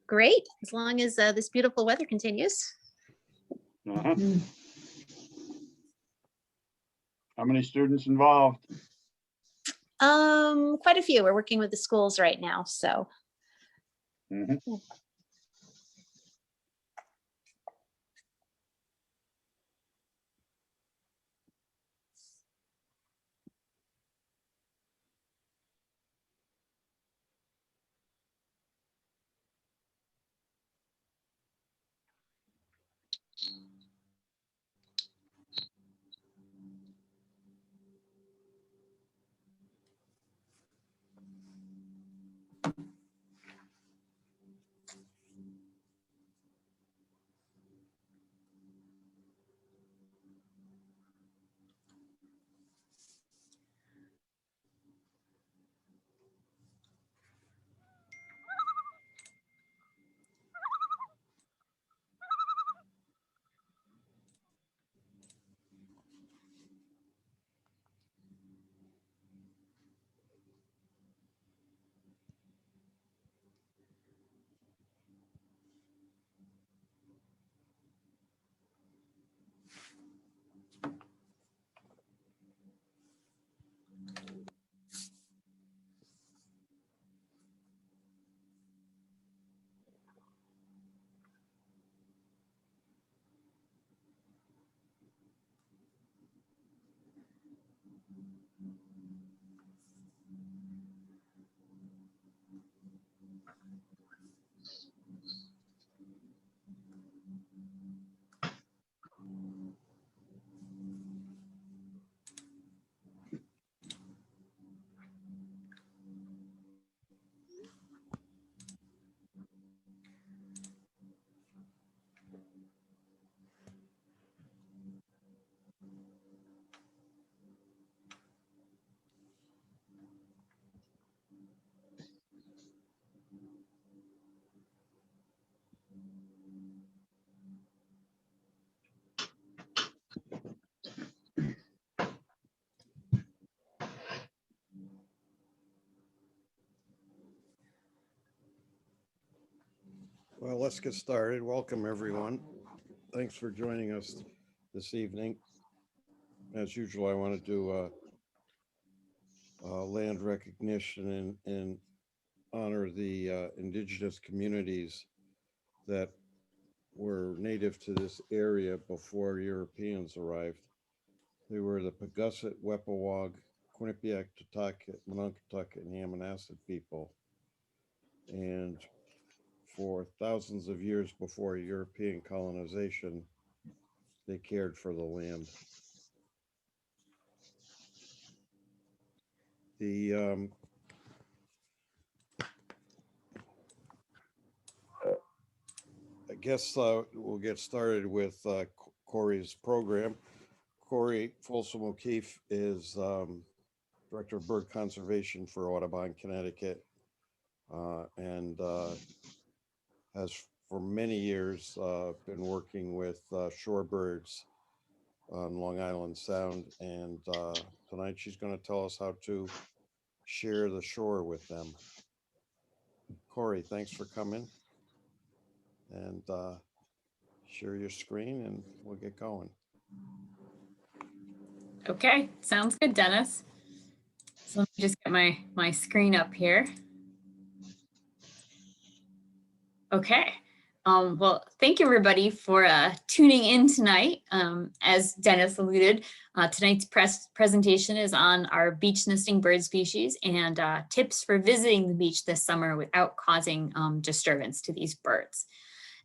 Great, as long as this beautiful weather continues. How many students involved? Quite a few. We're working with the schools right now, so. Well, let's get started. Welcome, everyone. Thanks for joining us this evening. As usual, I want to do land recognition and honor the indigenous communities that were native to this area before Europeans arrived. They were the Pagusset, Wepawag, Quinnipiac, Tutucket, Mononketucket, and Yamanasset people. And for thousands of years before European colonization, they cared for the land. I guess we'll get started with Corrie's program. Corrie Folsom-O'Keefe is Director of Bird Conservation for Audubon, Connecticut, and has for many years been working with shorebirds on Long Island Sound. And tonight she's going to tell us how to share the shore with them. Corrie, thanks for coming. And share your screen and we'll get going. Okay, sounds good, Dennis. So let me just get my screen up here. Okay. Well, thank you everybody for tuning in tonight. As Dennis alluded, tonight's presentation is on our beach nesting bird species and tips for visiting the beach this summer without causing disturbance to these birds.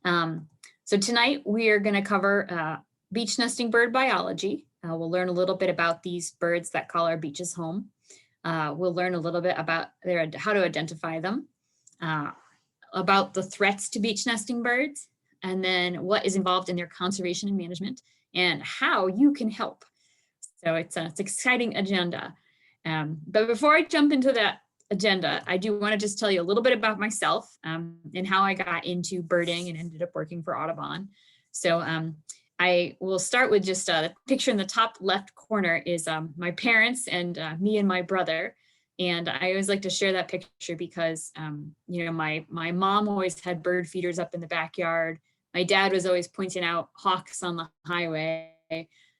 So tonight we are going to cover beach nesting bird biology. We'll learn a little bit about these birds that call our beaches home. We'll learn a little bit about how to identify them, about the threats to beach nesting birds, and then what is involved in their conservation and management, and how you can help. So it's an exciting agenda. But before I jump into that agenda, I do want to just tell you a little bit about myself and how I got into birding and ended up working for Audubon. So I will start with just the picture in the top left corner is my parents and me and my brother. And I always like to share that picture because, you know, my mom always had bird feeders up in the backyard. My dad was always pointing out hawks on the highway,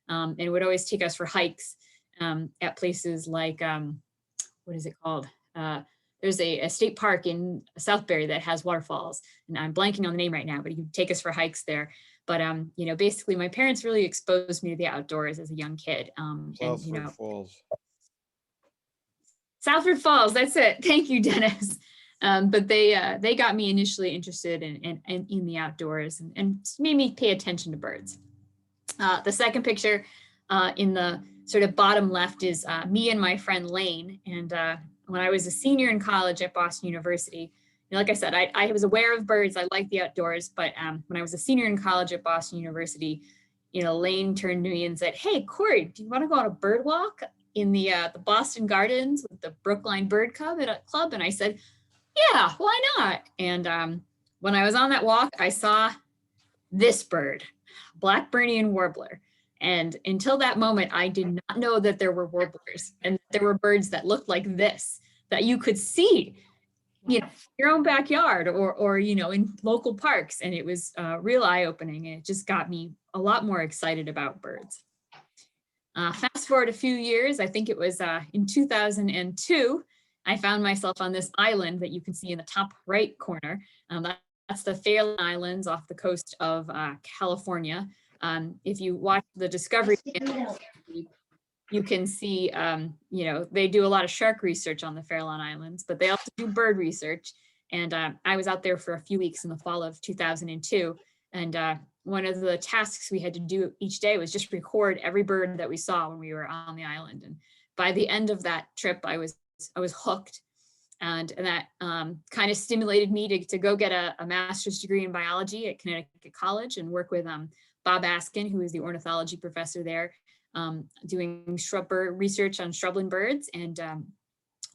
and would always take us for hikes at places like, what is it called? There's a state park in Southbury that has waterfalls, and I'm blanking on the name right now, but he would take us for hikes there. But, you know, basically my parents really exposed me to the outdoors as a young kid. And, you Southford know, Falls. Southford Falls, that's it. Thank you, Dennis. But they got me initially interested in the outdoors and made me pay attention to birds. The second picture in the sort of bottom left is me and my friend Lane. And when I was a senior in college at Boston University, and like I said, I was aware of birds. I like the outdoors, but when I was a senior in college at Boston University, you know, Lane turned to me and said, "Hey, Corrie, do you want to go on a bird walk in the Boston Gardens with the Brookline Bird Club?" And I said, "Yeah, why not?" And when I was on that walk, I saw this bird, Blackburnian warbler. And until that moment, I did not know that there were warblers and there were birds that looked like this, that you could see, you know, your own backyard or you know, in local parks. And it was real eye-opening. And it just got me a lot more excited about birds. Fast forward a few years, I think it was in 2002, I found myself on this island that you can see in the top right corner. That's the Fairland Islands off the coast of California. If you watch the Discovery Channel, you can see, you know, they do a lot of shark research on the Fairland Islands, but they also do bird research. And I was out there for a few weeks in the fall of 2002. And one of the tasks we had to do each day was just record every bird that we saw when we were on the island. And by the end of that trip, I was hooked. And that kind of stimulated me to go get a master's degree in biology at Connecticut College and work with Bob Askin, who is the ornithology professor there, doing shrub bird research on shrubland birds. And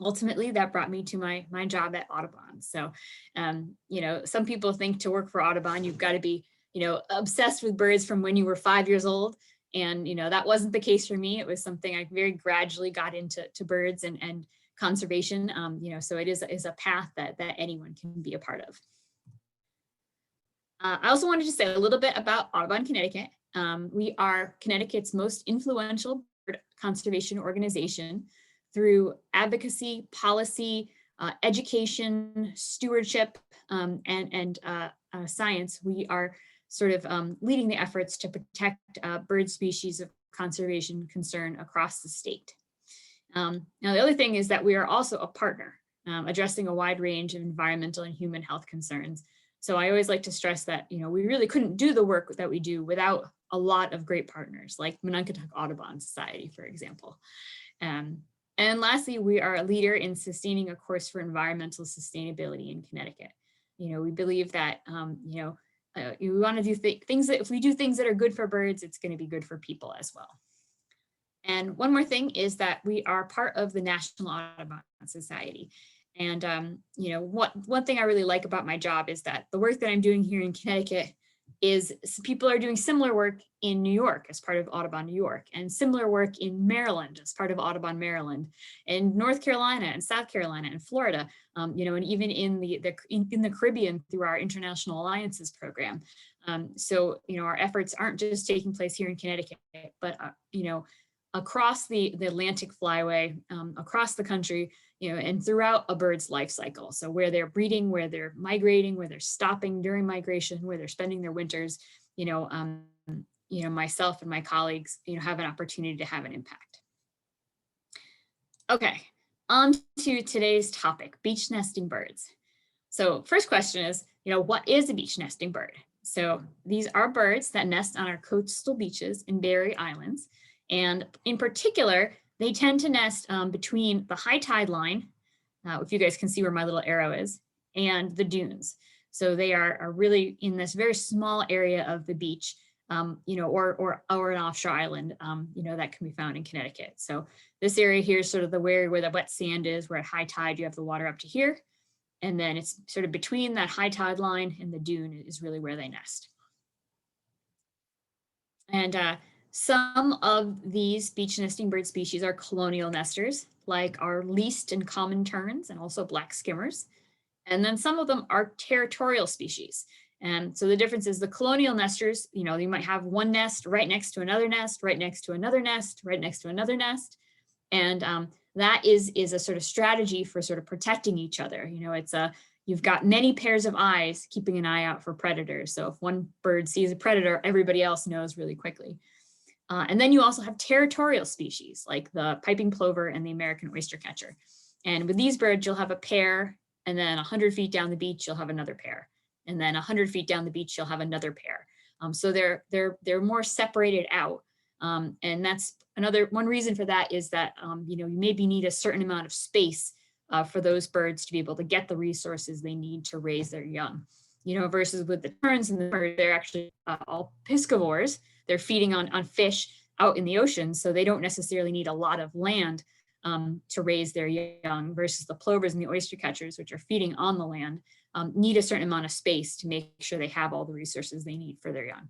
ultimately that brought me to my job at Audubon. So, you know, some people think to work for Audubon, you've got to be, you know, obsessed with birds from when you were 5 years old. And, you know, that wasn't the case for me. It was something I very gradually got into birds and conservation, you know, so it is a path that anyone can be a part of. I also wanted to say a little bit about Audubon, Connecticut. We are Connecticut's most influential bird conservation organization through advocacy, policy, education, stewardship, and science. We are sort of leading the efforts to protect bird species of conservation concern across the state. Now, the other thing is that we are also a partner addressing a wide range of environmental and human health concerns. So I always like to stress that, you know, we really couldn't do the work that we do without a lot of great partners like Mononkatuk Audubon Society, for example. And lastly, we are a leader in sustaining a course for environmental sustainability in Connecticut. You know, we believe that, you know, we want to do things that if we do things that are good for birds, it's going to be good for people as well. And one more thing is that we are part of the National Audubon Society. And, you know, one thing I really like about my job is that the work that I'm doing here in Connecticut is people are doing similar work in New York as part of Audubon New York, and similar work in Maryland as part of Audubon Maryland, and North Carolina and South Carolina and Florida, you know, and even in the Caribbean through our International Alliances program. So, you know, our efforts aren't just taking place here in Connecticut, but, you know, across the Atlantic flyway, across the country, you know, and throughout a bird's life cycle. So where they're breeding, where they're migrating, where they're stopping during migration, where they're spending their winters, you know, myself and my colleagues, you know, have an opportunity to have an impact. Okay, on to today's topic, beach nesting birds. So first question is, you know, what is a beach nesting bird? So these are birds that nest on our coastal beaches and Berry Islands. And in particular, they tend to nest between the high tide line, if you guys can see where my little arrow is, and the dunes. So they are really in this very small area of the beach, you know, or an offshore island, you know, that can be found in Connecticut. So this area here is sort of the area where the wet sand is, where at high tide you have the water up to here. And then it's sort of between that high tide line and the dune is really where they nest. And Some of these beach nesting bird species are colonial nesters, like our least and common terns and also black skimmers. And then some of them are territorial species. And so the difference is the colonial nesters, you know, you might have one nest right next to another nest, right next to another nest, right next to another nest. And that is a sort of strategy for sort of protecting each other. You know, you've got many pairs of eyes keeping an eye out for predators. So if one bird sees a predator, everybody else knows really quickly. And then you also have territorial species like the piping plover and the American oystercatcher. And with these birds, you'll have a pair, and then 100 feet down the beach, you'll have another pair. And then 100 feet down the beach, you'll have another pair. So they're more separated out. And that's one reason for that is that, you know, you maybe need a certain amount of space for those birds to be able to get the resources they need to raise their young, you know, versus with the terns and the birds, they're actually all piscivores. They're feeding on fish out in the ocean, so they don't necessarily need a lot of land to raise their young, versus the plovers and the oystercatchers, which are feeding on the land, need a certain amount of space to make sure they have all the resources they need for their young.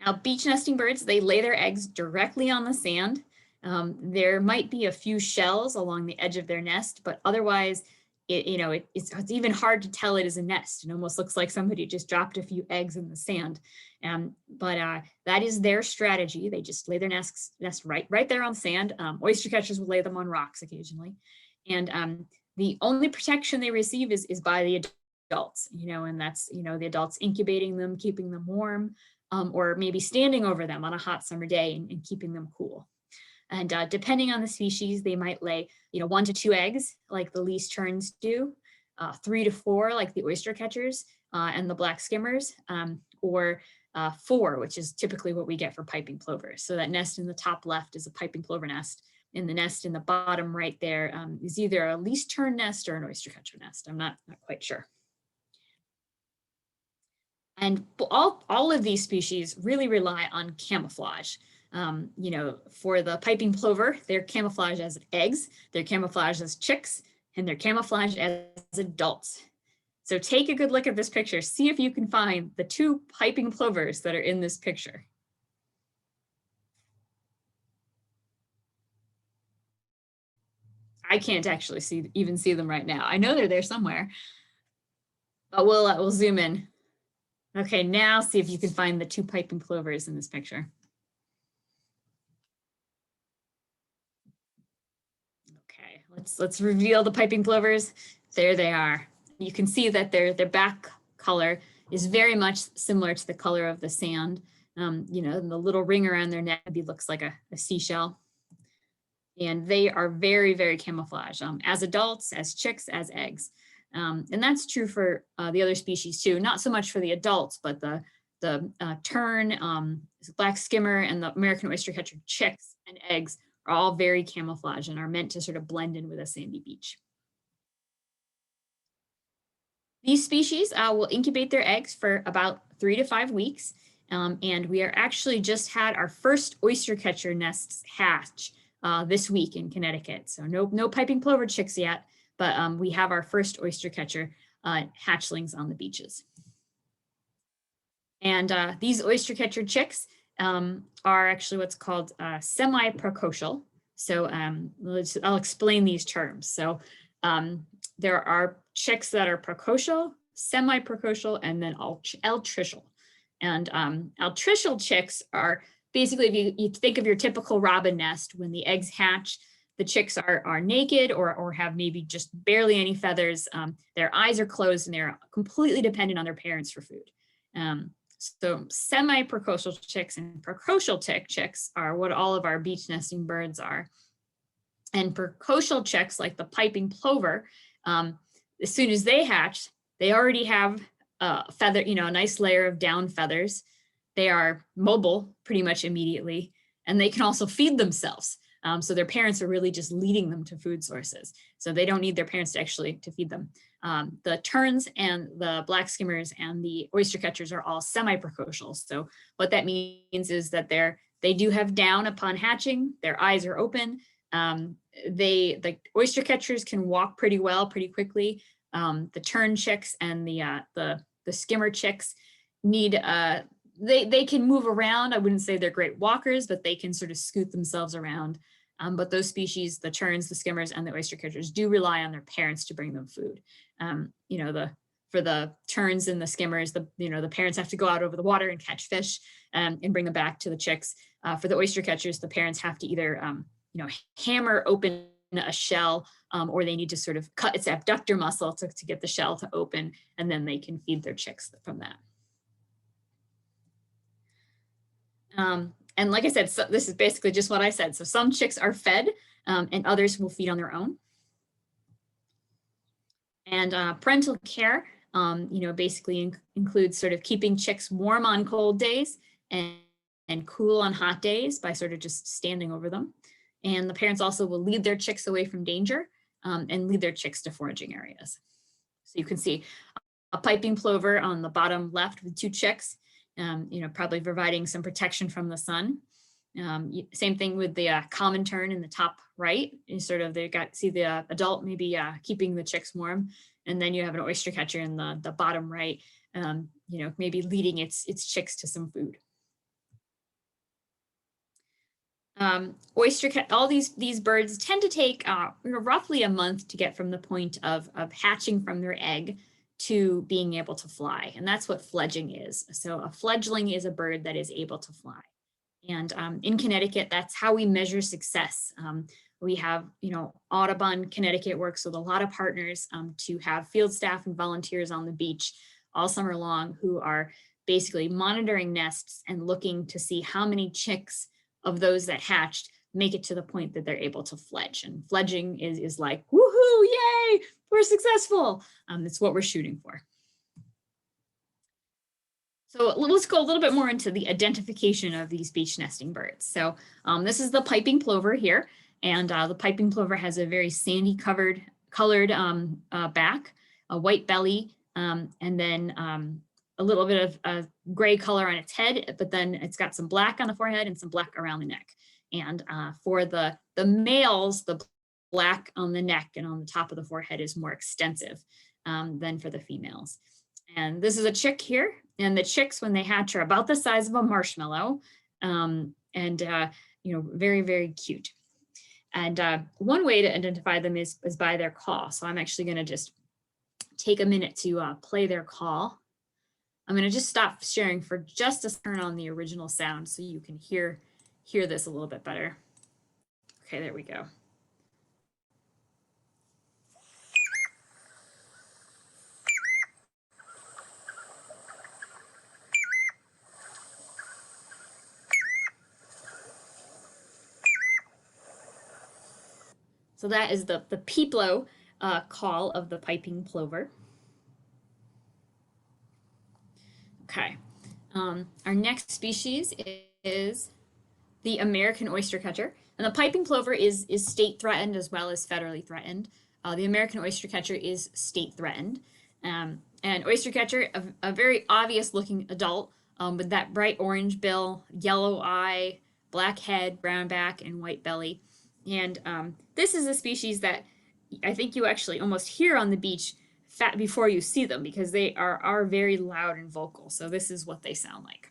Now, beach nesting birds, they lay their eggs directly on the sand. There might be a few shells along the edge of their nest, but otherwise, it's even hard to tell it is a nest. It almost looks like somebody just dropped a few eggs in the sand. But that is their strategy. They just lay their nest right there on sand. Oystercatchers will lay them on rocks occasionally. And the only protection they receive is by the adults, you know, and that's, you know, the adults incubating them, keeping them warm, or maybe standing over them on a hot summer day and keeping them cool. And depending on the species, they might lay, you know, 1 to 2 eggs like the least terns do, 3 to 4 like the oystercatchers and the black skimmers, or 4, which is typically what we get for piping plovers. So that nest in the top left is a piping plover nest, and the nest in the bottom right there is either a least tern nest or an oystercatcher nest. I'm not quite sure. And all of these species really rely on camouflage. You know, for the piping plover, they're camouflaged as eggs, they're camouflaged as chicks, and they're camouflaged as adults. So take a good look at this picture. See if you can find the 2 piping plovers that are in this picture. I can't actually even see them right now. I know they're there somewhere, but we'll zoom in. Okay, now see if you can find the 2 piping plovers in this picture. Okay, let's reveal the piping plovers. There they are. You can see that their back color is very much similar to the color of the sand. You know, and the little ring around their neck looks like a seashell. And they are very, very camouflaged as adults, as chicks, as eggs. And that's true for the other species too, not so much for the adults, but the tern, black skimmer, and the American oystercatcher chicks and eggs are all very camouflaged and are meant to sort of blend in with a sandy beach. These species will incubate their eggs for about 3 to 5 weeks. And we are actually just had our first oystercatcher nests hatch this week in Connecticut. So no piping plover chicks yet, but we have our first oystercatcher hatchlings on the beaches. And these oystercatcher chicks are actually what's called semi-precocial. So I'll explain these terms. So there are chicks that are precocial, semi-precocial, and then altricial. And altricial chicks are basically, if you think of your typical robin nest, when the eggs hatch, the chicks are naked or have maybe just barely any feathers. Their eyes are closed and they're completely dependent on their parents for food. So semi-precocial chicks and precocial chicks are what all of our beach nesting birds are. And precocial chicks, like the piping plover, as soon as they hatch, they already have a feather, you know, a nice layer of down feathers. They are mobile pretty much immediately, and they can also feed themselves. So their parents are really just leading them to food sources. So they don't need their parents to feed them. The terns and the black skimmers and the oystercatchers are all semi-precocial. So what that means is that they do have down upon hatching. Their eyes are open. The oystercatchers can walk pretty well, pretty quickly. The tern chicks and the skimmer chicks need they can move around. I wouldn't say they're great walkers, but they can sort of scoot themselves around. But those species, the terns, the skimmers, and the oyster catchers, do rely on their parents to bring them food. You know, for the terns and the skimmers, the parents have to go out over the water and catch fish and bring them back to the chicks. For the oyster catchers, the parents have to either you know, hammer open a shell, or they need to sort of cut its abductor muscle to get the shell to open, and then they can feed their chicks from that. And like I said, so this is basically just what I said. So some chicks are fed and others will feed on their own. And parental care, you know, basically includes sort of keeping chicks warm on cold days and cool on hot days by sort of just standing over them. And the parents also will lead their chicks away from danger and lead their chicks to foraging areas. So you can see a piping plover on the bottom left with 2 chicks, you know, probably providing some protection from the sun. Same thing with the common tern in the top right. You sort of, see the adult maybe keeping the chicks warm. And then you have an oyster catcher in the bottom right, you know, maybe leading its chicks to some food. All these birds tend to take you know, roughly a month to get from the point of hatching from their egg to being able to fly. And that's what fledgling is. So a fledgling is a bird that is able to fly. And in Connecticut, that's how we measure success. We have, you know, Audubon Connecticut works with a lot of partners to have field staff and volunteers on the beach all summer long who are basically monitoring nests and looking to see how many chicks of those that hatched make it to the point that they're able to fledge. And fledging is like, woohoo, yay, we're successful. It's what we're shooting for. So let's go a little bit more into the identification of these beach nesting birds. So this is the piping plover here. And the piping plover has a very sandy colored back, a white belly, and then a little bit of gray color on its head, but then it's got some black on the forehead and some black around the neck. And for the males, the black on the neck and on the top of the forehead is more extensive than for the females. And this is a chick here. And the chicks, when they hatch, are about the size of a marshmallow, and you know, very, very cute. And one way to identify them is by their call. So I'm actually going to just take a minute to play their call. I'm going to just stop sharing for just a turn on the original sound so you can hear this a little bit better. Okay, there we go. So that is the peeplo call of the piping plover. Okay, our next species is the American oyster catcher. And the piping plover is state threatened as well as federally threatened. The American oyster catcher is state threatened. And oyster catcher, a very obvious looking adult with that bright orange bill, yellow eye, black head, brown back, and white belly. And this is a species that I think you actually almost hear on the beach before you see them, because they are very loud and vocal. So this is what they sound like.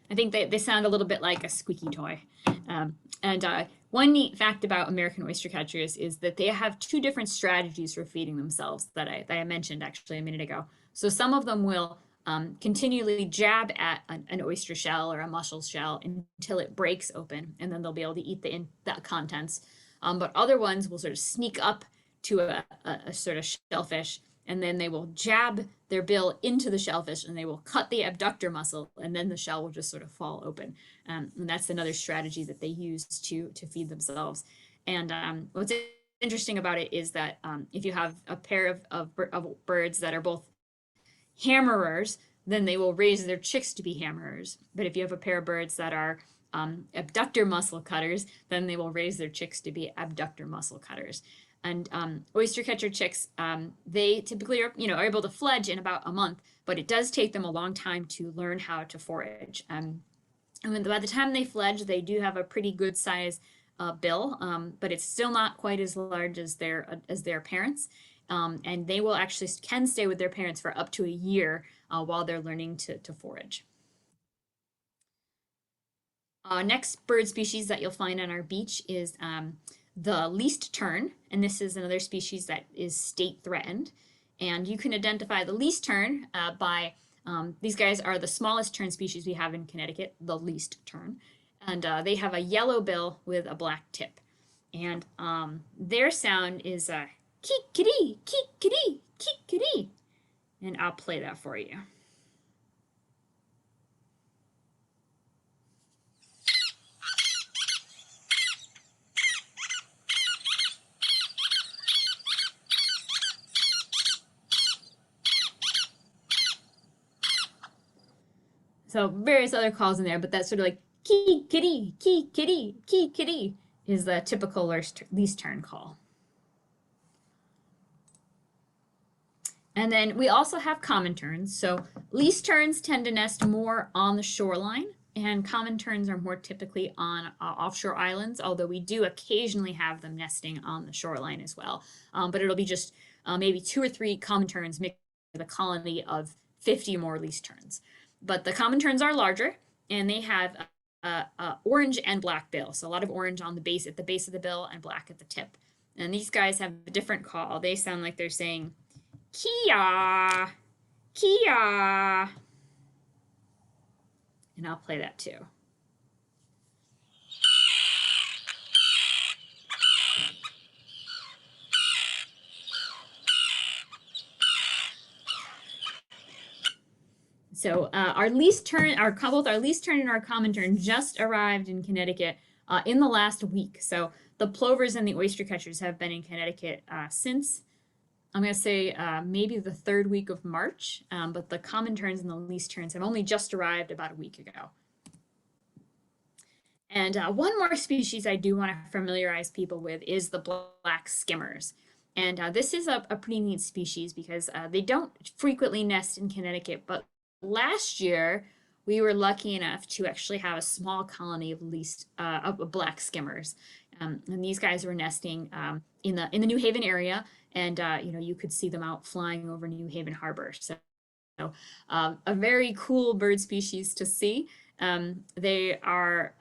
I think they sound a little bit like a squeaky toy. One neat fact about American oyster catchers is that they have 2 different strategies for feeding themselves that I mentioned actually a minute ago. So some of them will continually jab at an oyster shell or a mussel shell until it breaks open, and then they'll be able to eat the contents. But other ones will sort of sneak up to a sort of shellfish, and then they will jab their bill into the shellfish and they will cut the abductor muscle, and then the shell will just sort of fall open. And that's another strategy that they use to feed themselves. And what's interesting about it is that if you have a pair of birds that are both hammerers, then they will raise their chicks to be hammerers. But if you have a pair of birds that are abductor mussel cutters, then they will raise their chicks to be abductor mussel cutters. And oyster catcher chicks, they typically are, are able to fledge in about a month, but it does take them a long time to learn how to forage. And by the time they fledge, they do have a pretty good size bill, but it's still not quite as large as their parents. And they will actually can stay with their parents for up to a year while they're learning to forage. Next bird species that you'll find on our beach is the least tern, and this is another species that is state threatened. And you can identify the least tern by, these guys are the smallest tern species we have in Connecticut, the least tern. And they have a yellow bill with a black tip. And their sound is keek-kitty, keek-kitty, keek-kitty. And I'll play that for you. So various other calls in there, but that's sort of like key kitty, key kitty, key kitty is the typical least tern call. And then we also have common terns. So least terns tend to nest more on the shoreline, and common terns are more typically on offshore islands, although we do occasionally have them nesting on the shoreline as well. But it'll be just maybe 2 or 3 common terns mixed with a colony of 50 more least terns. But the common terns are larger, and they have orange and black bill. So a lot of orange on the base, at the base of the bill, and black at the tip. And these guys have a different call. They sound like they're saying kia, kia. And I'll play that too. So our least tern, both our least tern and our common tern just arrived in Connecticut in the last week. So the plovers and the oyster catchers have been in Connecticut since, I'm going to say maybe the 3rd week of March, but the common terns and the least terns have only just arrived about a week ago. And one more species I do want to familiarize people with is the black skimmers. And this is a pretty neat species because they don't frequently nest in Connecticut, but last year we were lucky enough to actually have a small colony of black skimmers. And these guys were nesting in the New Haven area, and you could see them out flying over New Haven Harbor. So a very cool bird species to see. They are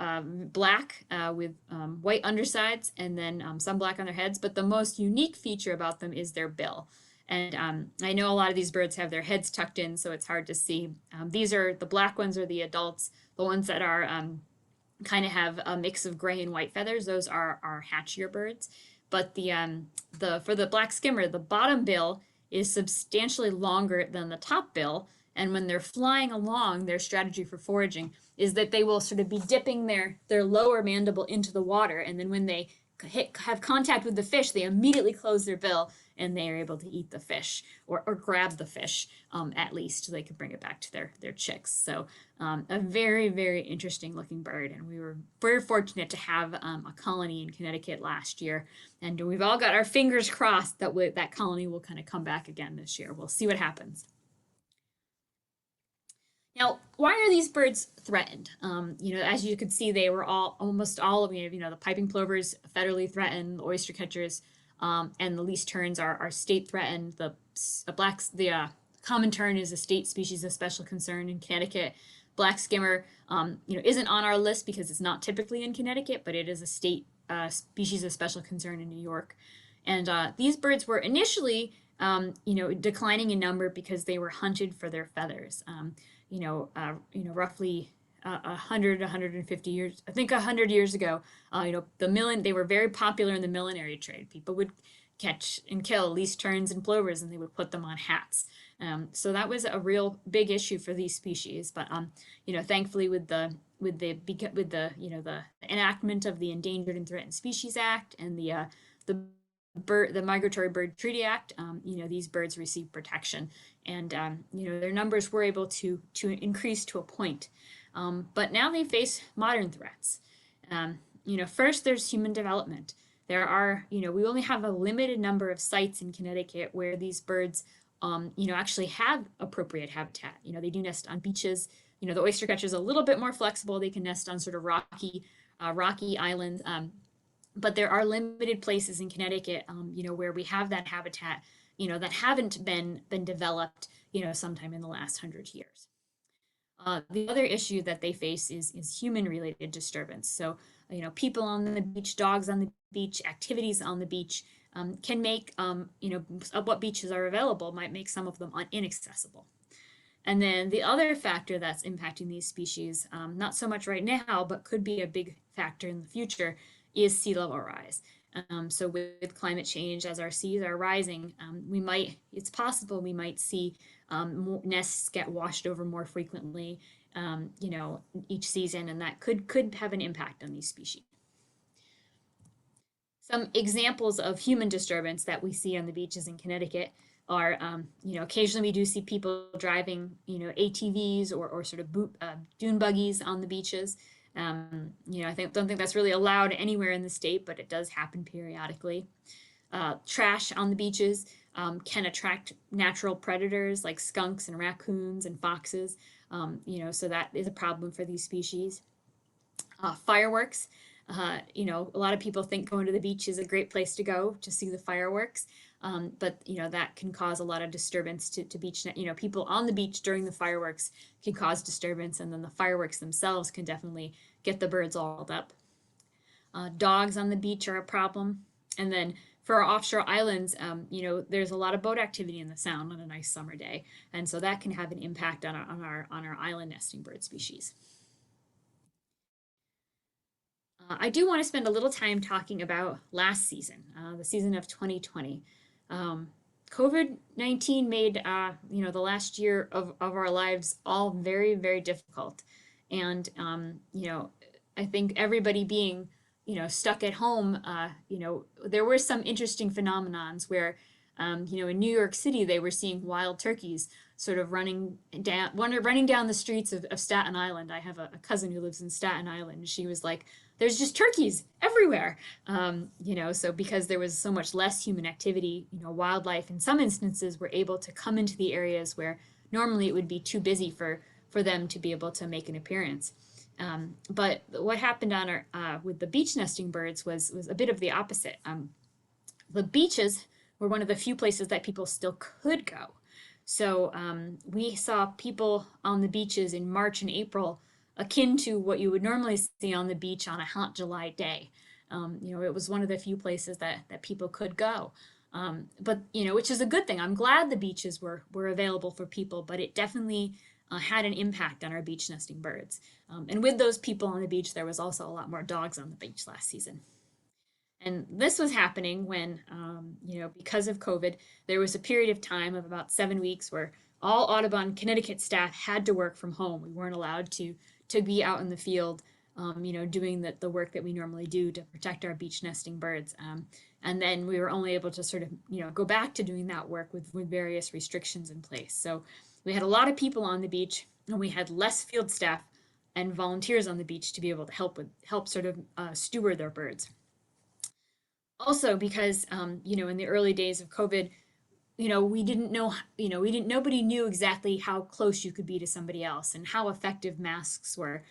black with white undersides and then some black on their heads, but the most unique feature about them is their bill. And I know a lot of these birds have their heads tucked in, so it's hard to see. These are the black ones are the adults. The ones that are kind of have a mix of gray and white feathers, those are hatchier birds. But for the black skimmer, the bottom bill is substantially longer than the top bill. And when they're flying along, their strategy for foraging is that they will sort of be dipping their lower mandible into the water. And then when they have contact with the fish, they immediately close their bill and they are able to eat the fish or grab the fish at least so they can bring it back to their chicks. So a very, very interesting looking bird. And we were very fortunate to have a colony in Connecticut last year. And we've all got our fingers crossed that that colony will kind of come back again this year. We'll see what happens. Now, why are these birds threatened? As you could see, they were almost all of the piping plovers federally threatened, the oyster catchers, and the least terns are state threatened. The common tern is a state species of special concern in Connecticut. Black skimmer, isn't on our list because it's not typically in Connecticut, but it is a state species of special concern in New York. And these birds were initially, declining in number because they were hunted for their feathers. Roughly 100, 150 years, I think 100 years ago, they were very popular in the millinery trade. People would catch and kill least terns and plovers, and they would put them on hats. So that was a real big issue for these species. But thankfully, with the enactment of the Endangered and Threatened Species Act and the Migratory Bird Treaty Act, these birds receive protection, and their numbers were able to increase to a point. But now they face modern threats. First there's human development. There are, we only have a limited number of sites in Connecticut where these birds, actually have appropriate habitat. They do nest on beaches. The oystercatcher is a little bit more flexible. They can nest on sort of rocky islands. But there are limited places in Connecticut, where we have that habitat, that haven't been developed, sometime in the last 100 years. The other issue that they face is human-related disturbance. So, people on the beach, dogs on the beach, activities on the beach can make, what beaches are available might make some of them inaccessible. And then the other factor that's impacting these species, not so much right now, but could be a big factor in the future, is sea level rise. So with climate change, as our seas are rising, it's possible we might see more nests get washed over more frequently, each season, and that could have an impact on these species. Some examples of human disturbance that we see on the beaches in Connecticut are, occasionally we do see people driving, ATVs or sort of dune buggies on the beaches. Don't think that's really allowed anywhere in the state, but it does happen periodically. Trash on the beaches can attract natural predators like skunks and raccoons and foxes, so that is a problem for these species. Fireworks, a lot of people think going to the beach is a great place to go to see the fireworks, but that can cause a lot of disturbance to beach. People on the beach during the fireworks can cause disturbance, and then the fireworks themselves can definitely get the birds all riled up. Dogs on the beach are a problem, and then for our offshore islands, there's a lot of boat activity in the Sound on a nice summer day, and so that can have an impact on our island nesting bird species. I do want to spend a little time talking about last season, the season of 2020. COVID-19 made, the last year of our lives all very, very difficult. And, I think everybody being, stuck at home, there were some interesting phenomenons where, in New York City, they were seeing wild turkeys sort of running down the streets of Staten Island. I have a cousin who lives in Staten Island, and she was like, there's just turkeys everywhere. So because there was so much less human activity, wildlife in some instances were able to come into the areas where normally it would be too busy for them to be able to make an appearance. But what happened with the beach nesting birds was a bit of the opposite. The beaches were one of the few places that people still could go. So we saw people on the beaches in March and April akin to what you would normally see on the beach on a hot July day. It was one of the few places that people could go. But which is a good thing. I'm glad the beaches were available for people, but it definitely had an impact on our beach nesting birds. And with those people on the beach, there was also a lot more dogs on the beach last season. And this was happening when, because of COVID, there was a period of time of about 7 weeks where all Audubon Connecticut staff had to work from home. We weren't allowed to be out in the field, doing the work that we normally do to protect our beach nesting birds. And then we were only able to sort of, go back to doing that work with various restrictions in place. So we had a lot of people on the beach, and we had less field staff and volunteers on the beach to be able to help sort of steward their birds. Also because, in the early days of COVID, we didn't know, nobody knew exactly how close you could be to somebody else and how effective masks were.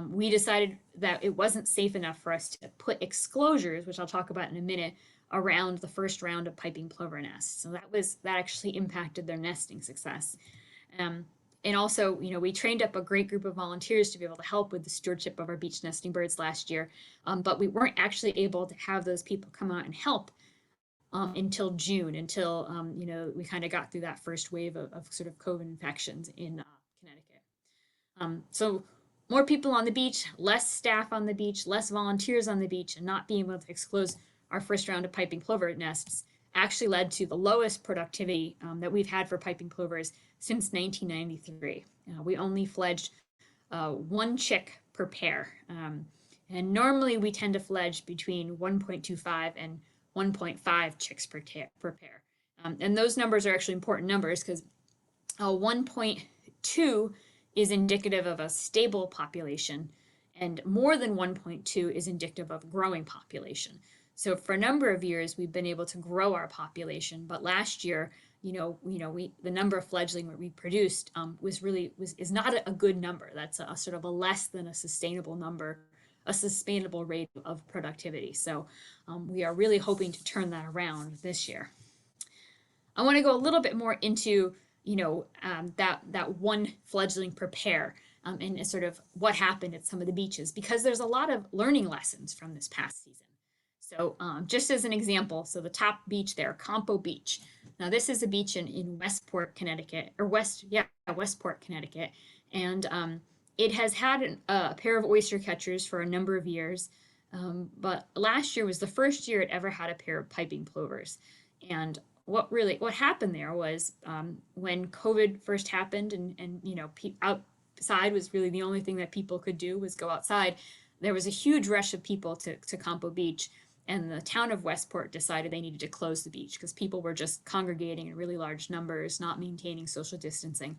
We decided that it wasn't safe enough for us to put exclosures, which I'll talk about in a minute, around the first round of piping plover nests. So that actually impacted their nesting success. And also, we trained up a great group of volunteers to be able to help with the stewardship of our beach nesting birds last year, but we weren't actually able to have those people come out and help until June, until we kind of got through that first wave of sort of COVID infections in Connecticut. So more people on the beach, less staff on the beach, less volunteers on the beach, and not being able to exclose our first round of piping plover nests actually led to the lowest productivity that we've had for piping plovers since 1993. We only fledged 1 chick per pair. And normally we tend to fledge between 1.25 and 1.5 chicks per pair. And those numbers are actually important numbers because 1.2 is indicative of a stable population, and more than 1.2 is indicative of growing population. So for a number of years, we've been able to grow our population, but last year, the number of fledgling we produced is not a good number. That's a sort of a less than a sustainable number, a sustainable rate of productivity. So we are really hoping to turn that around this year. I want to go a little bit more into that one fledgling per pair and sort of what happened at some of the beaches, because there's a lot of learning lessons from this past season. So just as an example, so the top beach there, Campo Beach. Now this is a beach in Westport, Connecticut, Westport, Connecticut. And it has had a pair of oyster catchers for a number of years. But last year was the first year it ever had a pair of piping plovers. And what happened there was when COVID first happened and outside was really the only thing that people could do was go outside. There was a huge rush of people to Campo Beach. And the town of Westport decided they needed to close the beach because people were just congregating in really large numbers, not maintaining social distancing.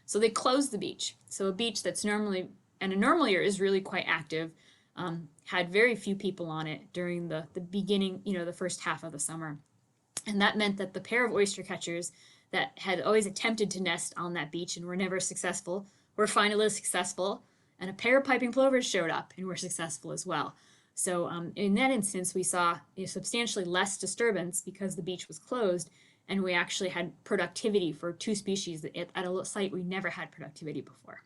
So they closed the beach. So a beach that's normally, and a normal year is really quite active, had very few people on it during the beginning, the first half of the summer. And that meant that the pair of oyster catchers that had always attempted to nest on that beach and were never successful were finally successful. And a pair of piping plovers showed up and were successful as well. So in that instance, we saw substantially less disturbance because the beach was closed, and we actually had productivity for two species at a site we never had productivity before.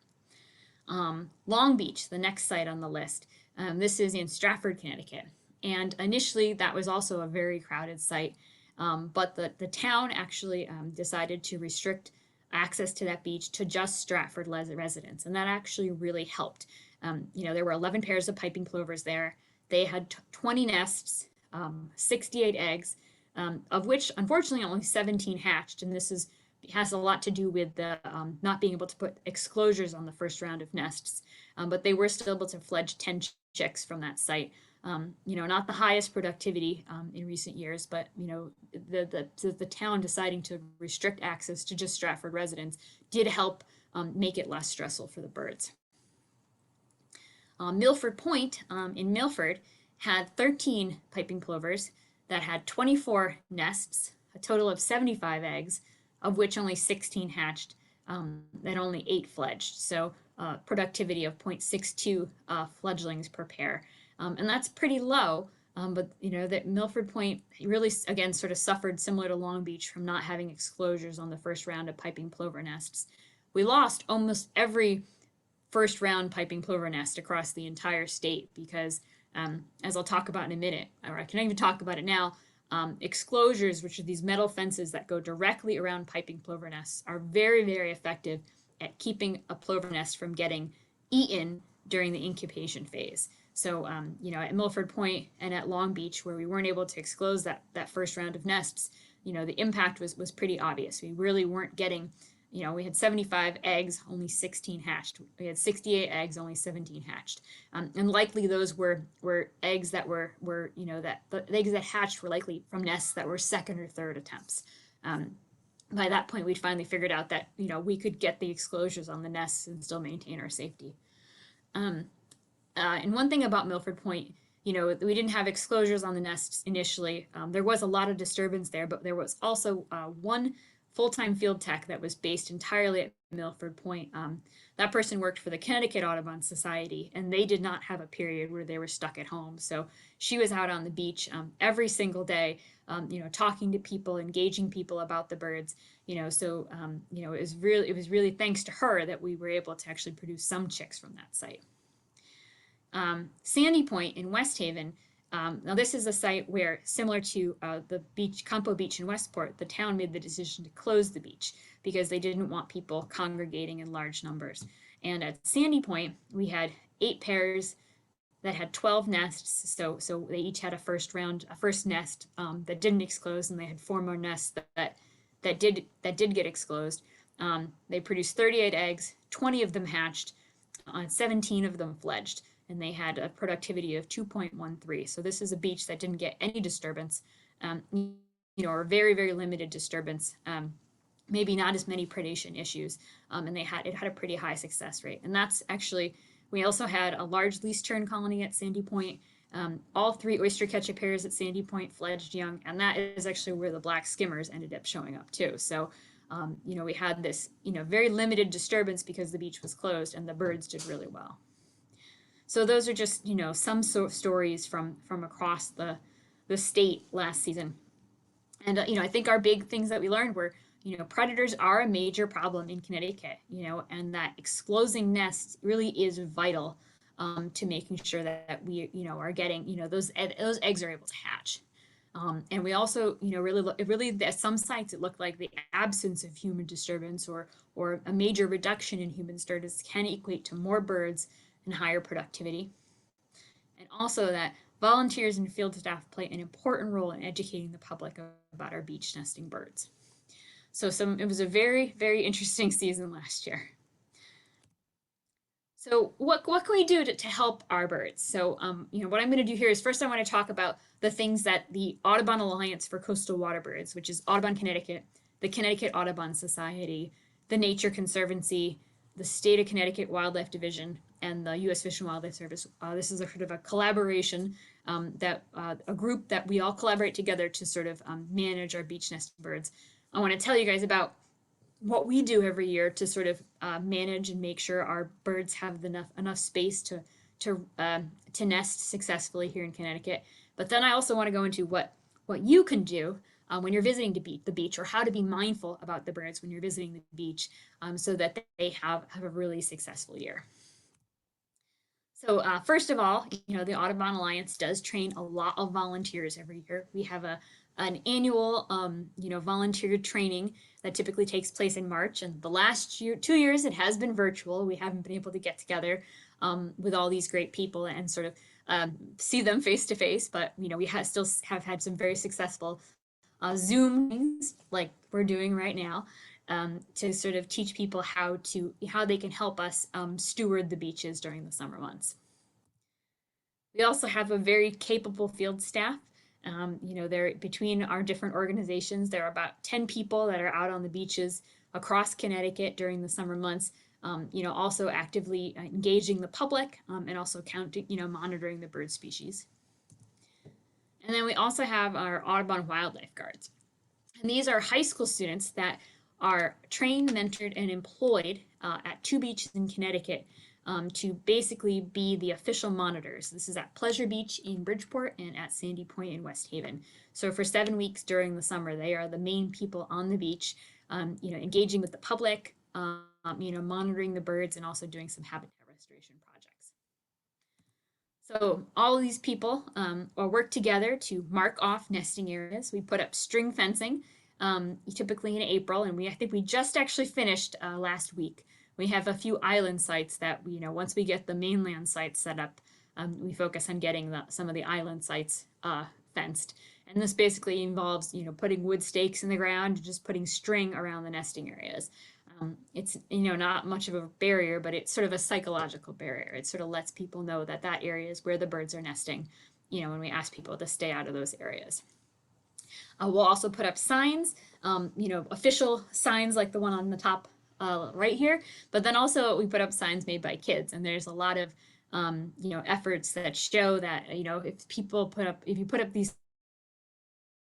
Long Beach, the next site on the list. This is in Stratford, Connecticut. And initially, that was also a very crowded site, but the town actually decided to restrict access to that beach to just Stratford residents, and that actually really helped. There were 11 pairs of piping plovers there. They had 20 nests, 68 eggs, of which unfortunately only 17 hatched. And this has a lot to do with the not being able to put exclosures on the first round of nests. But they were still able to fledge 10 chicks from that site. Not the highest productivity in recent years, but the town deciding to restrict access to just Stratford residents did help make it less stressful for the birds. Milford Point in Milford had 13 piping plovers that had 24 nests, a total of 75 eggs, of which only 16 hatched, and only 8 fledged. So productivity of 0.62 fledglings per pair. And that's pretty low, but that Milford Point really, again, sort of suffered similar to Long Beach from not having exclosures on the first round of piping plover nests. We lost almost every first round piping plover nest across the entire state because, as I'll talk about in a minute, or I can even talk about it now, exclosures, which are these metal fences that go directly around piping plover nests, are very, very effective at keeping a plover nest from getting eaten during the incubation phase. So, at Milford Point and at Long Beach, where we weren't able to exclose that first round of nests, the impact was pretty obvious. We really weren't getting, we had 75 eggs, only 16 hatched. We had 68 eggs, only 17 hatched. And likely those were eggs that the eggs that hatched were likely from nests that were second or third attempts. By that point, we'd finally figured out that, we could get the exclosures on the nests and still maintain our safety. And one thing about Milford Point, we didn't have exclosures on the nests initially. There was a lot of disturbance there, but there was also one full-time field tech that was based entirely at Milford Point. That person worked for the Connecticut Audubon Society, and they did not have a period where they were stuck at home. So she was out on the beach every single day, talking to people, engaging people about the birds. It was really thanks to her that we were able to actually produce some chicks from that site. Sandy Point in West Haven. Now this is a site where, similar to the beach, Campo Beach in Westport, the town made the decision to close the beach because they didn't want people congregating in large numbers. And at Sandy Point, we had 8 pairs that had 12 nests. So they each had a first nest that didn't exclose, and they had 4 more nests that did get exclosed. They produced 38 eggs, 20 of them hatched, 17 of them fledged. And they had a productivity of 2.13. So this is a beach that didn't get any disturbance, or very, very limited disturbance. maybe not as many predation issues, and it had a pretty high success rate. And that's actually, we also had a large least tern colony at Sandy Point. All 3 oyster catcher pairs at Sandy Point fledged young, and that is actually where the black skimmers ended up showing up too. So, we had this, very limited disturbance because the beach was closed, and the birds did really well. So those are just, some stories from across the state last season. And, I think our big things that we learned were, predators are a major problem in Connecticut, and that exclosing nests really is vital to making sure that we, are getting, those eggs are able to hatch. And we also, really at some sites, it looked like the absence of human disturbance or a major reduction in human disturbance can equate to more birds and higher productivity. And also that volunteers and field staff play an important role in educating the public about our beach nesting birds. So it was a very, very interesting season last year. So what can we do to help our birds? So, what I'm going to do here is first I want to talk about the things that the Audubon Alliance for Coastal Water Birds, which is Audubon, Connecticut, the Connecticut Audubon Society, the Nature Conservancy, the State of Connecticut Wildlife Division, and the U.S. Fish and Wildlife Service. This is a sort of a collaboration a group that we all collaborate together to sort of manage our beach nesting birds. I want to tell you guys about what we do every year to sort of manage and make sure our birds have enough space to nest successfully here in Connecticut. But then I also want to go into what you can do when you're visiting the beach, or how to be mindful about the birds when you're visiting the beach, so that they have a really successful year. So first of all, the Audubon Alliance does train a lot of volunteers every year. We have an annual, volunteer training that typically takes place in March. And the last 2 years, it has been virtual. We haven't been able to get together with all these great people and sort of see them face to face. But, we still have had some very successful Zoom things like we're doing right now to sort of teach people how they can help us steward the beaches during the summer months. We also have a very capable field staff. They're between our different organizations. There are about 10 people that are out on the beaches across Connecticut during the summer months, also actively engaging the public and also monitoring the bird species. And then we also have our Audubon wildlife guards. And these are high school students that are trained, mentored, and employed at 2 beaches in Connecticut to basically be the official monitors. This is at Pleasure Beach in Bridgeport and at Sandy Point in West Haven. So for 7 weeks during the summer, they are the main people on the beach, engaging with the public, monitoring the birds, and also doing some habitat restoration projects. So all of these people work together to mark off nesting areas. We put up string fencing, typically in April, and I think we just actually finished last week. We have a few island sites that once we get the mainland sites set up, we focus on getting some of the island sites fenced. And this basically involves, putting wood stakes in the ground, and just putting string around the nesting areas. It's, not much of a barrier, but it's sort of a psychological barrier. It sort of lets people know that area is where the birds are nesting, when we ask people to stay out of those areas. We'll also put up signs, official signs like the one on the top right here, but then also we put up signs made by kids, and there's a lot of efforts that show that if you put up these,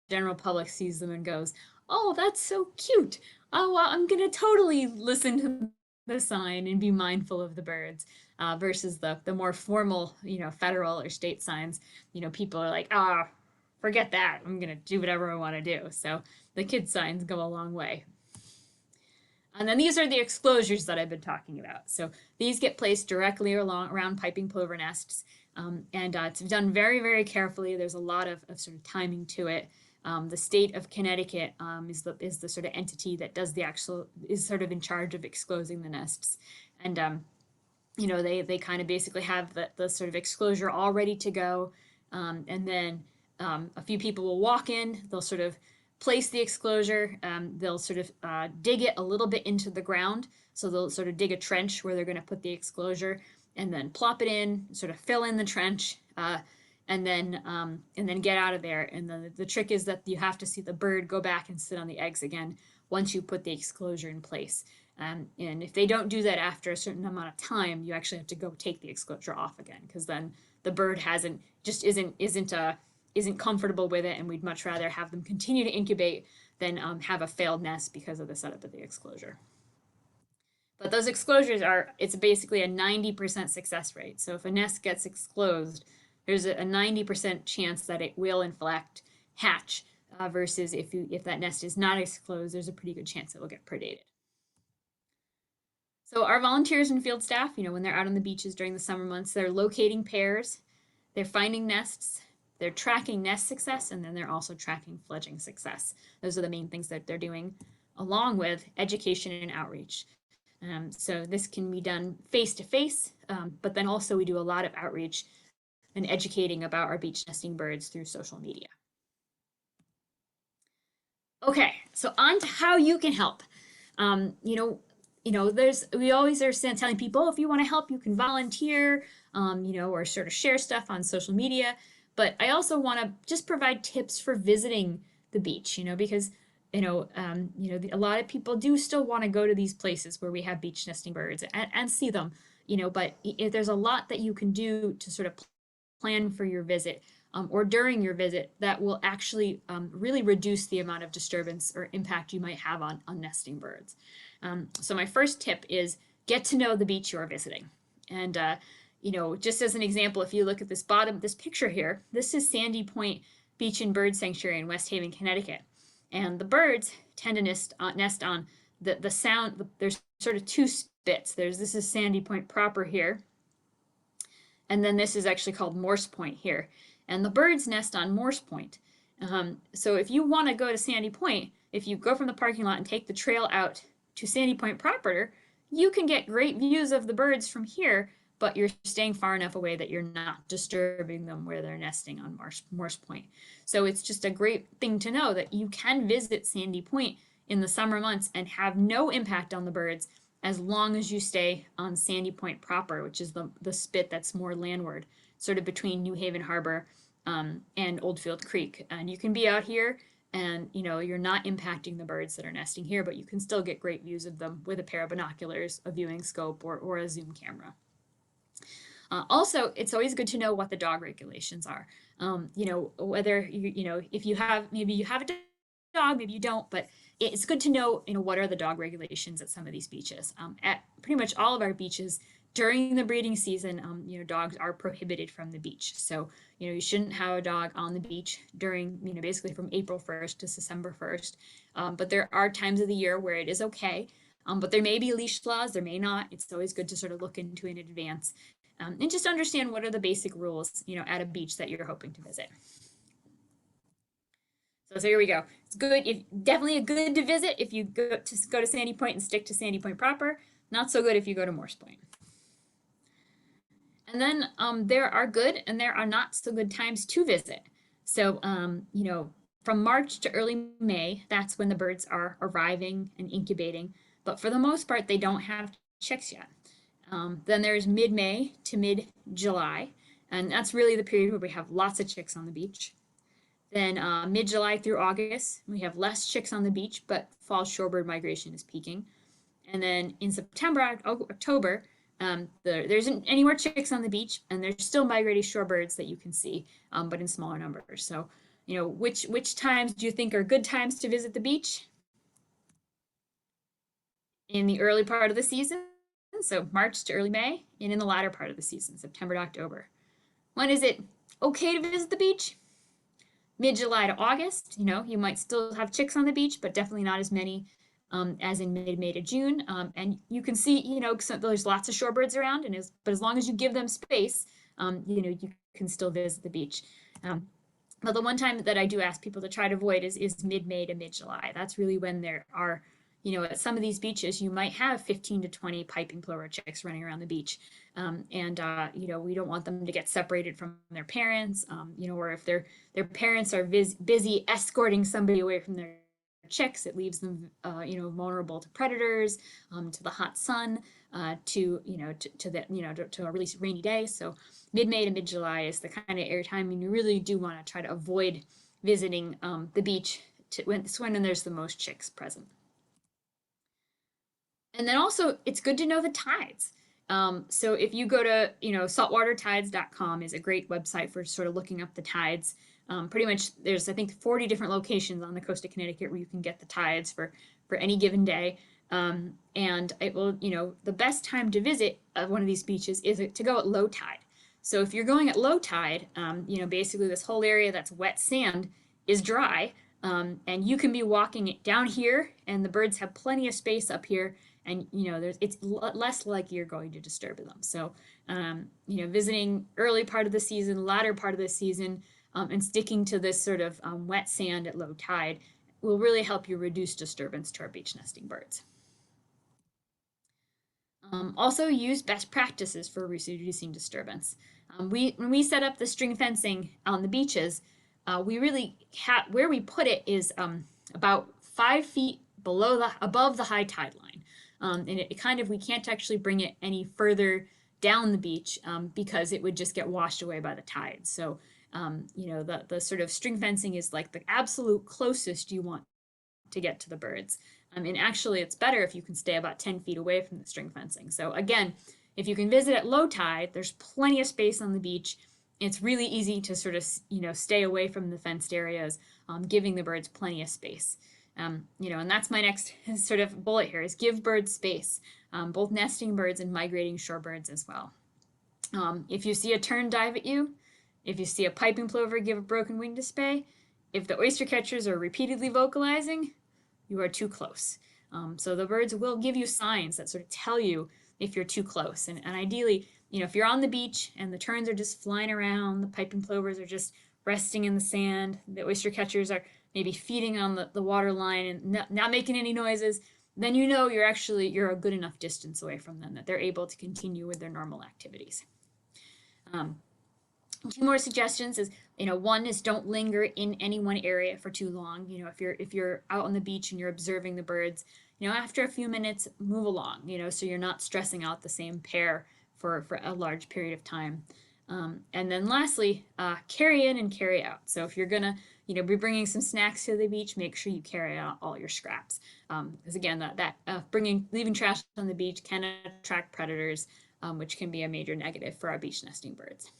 general public sees them and goes, oh, that's so cute, oh well, I'm gonna totally listen to the sign and be mindful of the birds, versus the more formal federal or state signs. People are like, forget that, I'm gonna do whatever I want to do. So the kids signs go a long way. And then these are the exclosures that I've been talking about. So these get placed directly around piping plover nests. And it's done very, very carefully. There's a lot of sort of timing to it. The state of Connecticut is the sort of entity that does is sort of in charge of exclosing the nests. And, they kind of basically have the sort of exclosure all ready to go. And then a few people will walk in, they'll sort of place the exclosure, they'll sort of dig it a little bit into the ground. So they'll sort of dig a trench where they're going to put the exclosure, and then plop it in, sort of fill in the trench, and then get out of there. And the trick is that you have to see the bird go back and sit on the eggs again once you put the exclosure in place. And if they don't do that after a certain amount of time, you actually have to go take the exclosure off again, because then the bird isn't comfortable with it, and we'd much rather have them continue to incubate than have a failed nest because of the setup of the exclosure. But those exclosures it's basically a 90% success rate. So if a nest gets exclosed, there's a 90% chance that it will in fact hatch, versus if that nest is not exclosed, there's a pretty good chance it will get predated. So our volunteers and field staff, when they're out on the beaches during the summer months, they're locating pairs, they're finding nests, they're tracking nest success, and then they're also tracking fledgling success. Those are the main things that they're doing, along with education and outreach. So this can be done face-to-face, but then also we do a lot of outreach and educating about our beach nesting birds through social media. Okay, so on to how you can help. We always are telling people, if you want to help, you can volunteer, or sort of share stuff on social media. But I also want to just provide tips for visiting the beach, because a lot of people do still want to go to these places where we have beach nesting birds and see them, but there's a lot that you can do to sort of plan for your visit, or during your visit, that will actually really reduce the amount of disturbance or impact you might have on nesting birds. So my first tip is get to know the beach you're visiting. And, just as an example, if you look at this picture here, this is Sandy Point Beach and Bird Sanctuary in West Haven, Connecticut. And the birds tend to nest on the sound. There's sort of two spits. This is Sandy Point proper here. And then this is actually called Morse Point here. And the birds nest on Morse Point. So if you want to go to Sandy Point, if you go from the parking lot and take the trail out to Sandy Point proper, you can get great views of the birds from here, but you're staying far enough away that you're not disturbing them where they're nesting on Morse Point. So it's just a great thing to know that you can visit Sandy Point in the summer months and have no impact on the birds, as long as you stay on Sandy Point proper, which is the spit that's more landward, sort of between New Haven Harbor and Oldfield Creek. And you can be out here and you're not impacting the birds that are nesting here, but you can still get great views of them with a pair of binoculars, a viewing scope, or a zoom camera. Also, it's always good to know what the dog regulations are. Whether if you have, maybe you have a dog, maybe you don't, but it's good to know, what are the dog regulations at some of these beaches. At pretty much all of our beaches during the breeding season, dogs are prohibited from the beach. So, you shouldn't have a dog on the beach during, basically from April 1st to December 1st. But there are times of the year where it is okay. But there may be leash laws, there may not. It's always good to sort of look into it in advance. And just understand what are the basic rules, at a beach that you're hoping to visit. So here we go. It's good, definitely good to visit if you go to Sandy Point and stick to Sandy Point proper. Not so good if you go to Morse Point. And then there are good and there are not so good times to visit. So, from March to early May, that's when the birds are arriving and incubating. But for the most part, they don't have chicks yet. Then there's mid-May to mid-July, and that's really the period where we have lots of chicks on the beach. Then mid-July through August, we have less chicks on the beach, but fall shorebird migration is peaking. And then in September, October, there isn't any more chicks on the beach, and there's still migrating shorebirds that you can see, but in smaller numbers. So, which times do you think are good times to visit the beach? In the early part of the season, so March to early May, and in the latter part of the season, September to October. When is it okay to visit the beach? Mid-July to August, you might still have chicks on the beach, but definitely not as many as in mid-May to June. And you can see, there's lots of shorebirds around, but as long as you give them space, you can still visit the beach. But the one time that I do ask people to try to avoid is mid-May to mid-July. That's really when there are, at some of these beaches, you might have 15 to 20 piping plover chicks running around the beach. We don't want them to get separated from their parents, or if their parents are busy escorting somebody away from their chicks, it leaves them, vulnerable to predators, to the hot sun, to a really rainy day. So mid-May to mid-July is the kind of air time, and you really do want to try to avoid visiting the beach when there's the most chicks present. And then also it's good to know the tides. So if you go to, saltwatertides.com is a great website for sort of looking up the tides. Pretty much there's, I think, 40 different locations on the coast of Connecticut where you can get the tides for any given day. And it will, the best time to visit one of these beaches is to go at low tide. So if you're going at low tide, basically this whole area that's wet sand is dry. And you can be walking it down here and the birds have plenty of space up here, and it's less likely you're going to disturb them. So visiting early part of the season, latter part of the season, and sticking to this sort of wet sand at low tide will really help you reduce disturbance to our beach nesting birds. Also use best practices for reducing disturbance. When we set up the string fencing on the beaches, we really where we put it is about 5 feet above the high tide line. And it kind of, we can't actually bring it any further down the beach because it would just get washed away by the tide. So, the sort of string fencing is like the absolute closest you want to get to the birds. And actually it's better if you can stay about 10 feet away from the string fencing. So again, if you can visit at low tide, there's plenty of space on the beach. It's really easy to sort of, stay away from the fenced areas, giving the birds plenty of space. And that's my next sort of bullet here is give birds space, both nesting birds and migrating shorebirds as well. If you see a tern dive at you, if you see a piping plover give a broken wing display, if the oyster catchers are repeatedly vocalizing, you are too close. So the birds will give you signs that sort of tell you if you're too close. And ideally, if you're on the beach and the terns are just flying around, the piping plovers are just resting in the sand, the oyster catchers are maybe feeding on the water line and not making any noises, then you're a good enough distance away from them that they're able to continue with their normal activities. 2 more suggestions is, one is don't linger in any one area for too long. If you're out on the beach and you're observing the birds, after a few minutes, move along, so you're not stressing out the same pair for a large period of time. And then lastly, carry in and carry out. So if you're gonna, be bringing some snacks to the beach, make sure you carry out all your scraps. Because again, leaving trash on the beach can attract predators, which can be a major negative for our beach nesting birds.